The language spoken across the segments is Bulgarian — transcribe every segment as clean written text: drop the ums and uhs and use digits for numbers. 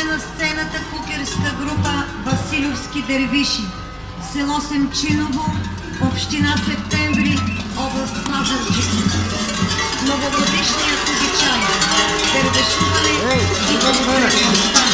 Издигане на сцената кукерска група Василевски дервиши, село Семчиново, община Септември, област Пазарджик. Новогодишният обичай, дервишуване и конкретността.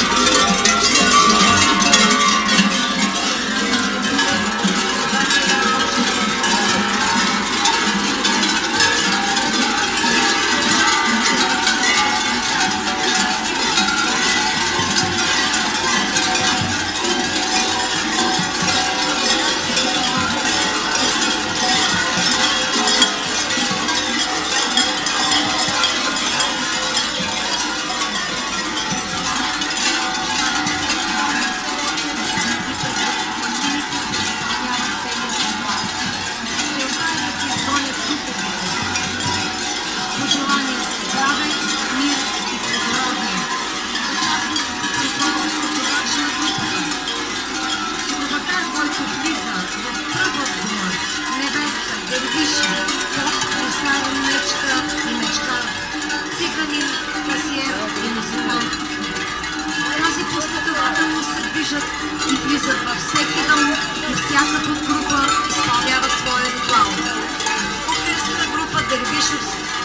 И влизат във всеки дом и всяка подгрупа изпълнява своя ритуал. Кукерска група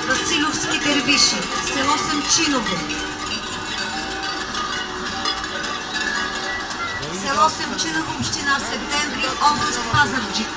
Василевски дервиши, село Семчиново. Село Семчиново, община Септември, област Пазарджик.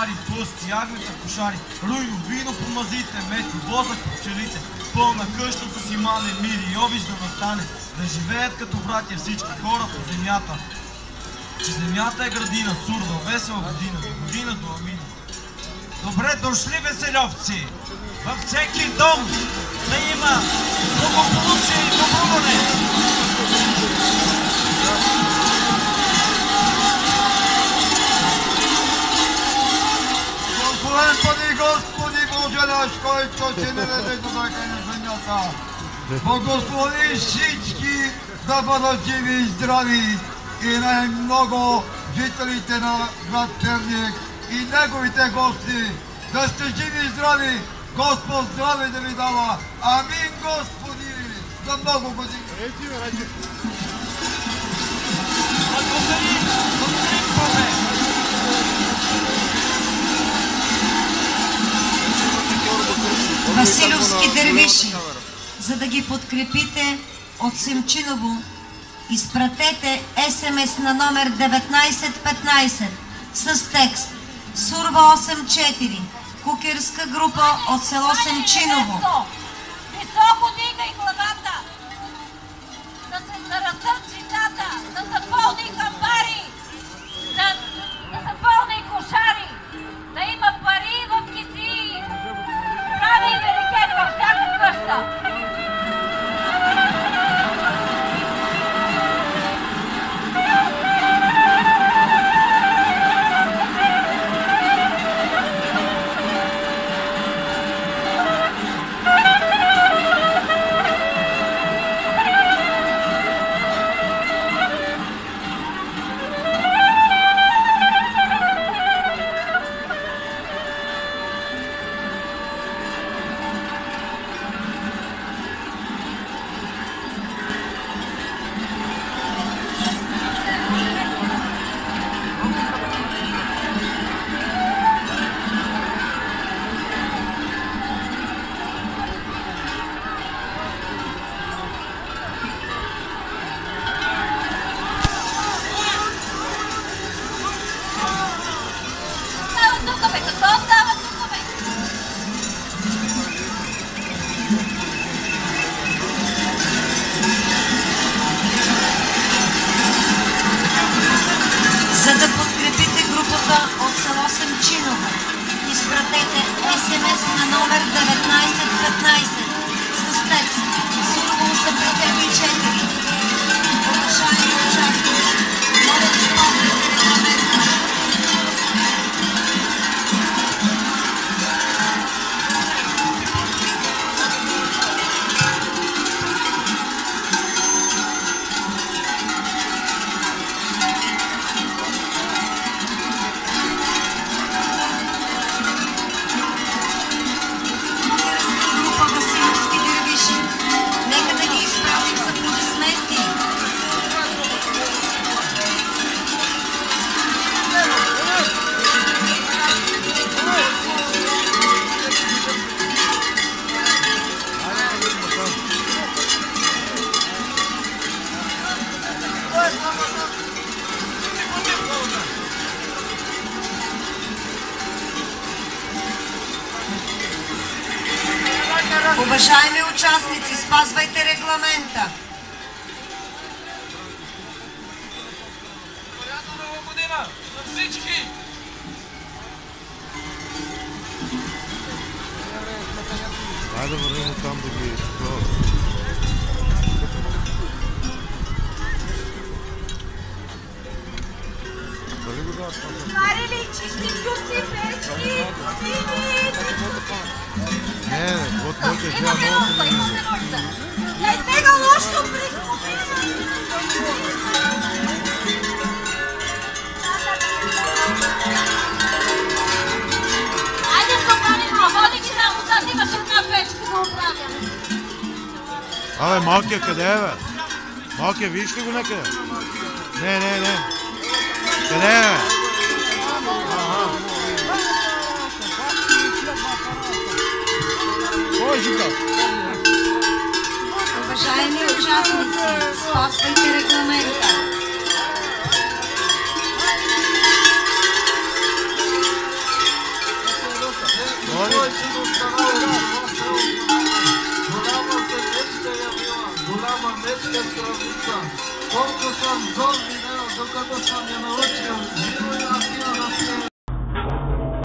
кошари, пъсти, ягнета кошари, руйно, вино по мазите, мети, возък по пчелите, пълна къща с имане, мири и обич да настане, да живеят като братя всички хора по земята. Че земята е градина, сурда, весела година, до година до амина. Добре дошли, веселовци! Във всеки дом да има благополучие и добруване! Благословен бъди Господи Боже наш, който си не даде до века на земята. Благослови всички да бъдат живи и здрави и най-много жителите на град Перник и неговите гости. Да сте живи и здрави, Господ здраве да ви дава. Амин, Господи, за много години. Благодарим, Боже! Василовски дервиши, за да ги подкрепите от Симчиново, изпратете СМС на номер 1915 с текст Сурва 84, кукерска група от село Семчиново. Високо дигай главата, да растат цветата, да са пълни камбари, да са пълни кошари, да има пари в кисии, прави и берекет във всяка къща. За да подкрепите групата от село Семчиново, изпратете СМС на номер 1915 с текст Сурво 84. Уважаеми участници, моля да спазвате регламента. Уважаеми участници, спазвайте регламента. Нова година за всички! Хайде вървим там да ги изплуват. Дали го дадат там? Старили, чисти кюрци, печки, кутини. Не, вот може да Имаме много нужда, телевизия. имаме нужда. Не тега лошо при Айде стопанимо, води ги само, зад имаш една печка да оправя. Абе, малкия къде е, бе? Малкия, видиш ли го някъде? Не. Къде е, бе? Уважаеми участници, спазвайте регламента. здравица. Колко съм зор видял, докато съм я научил. Живо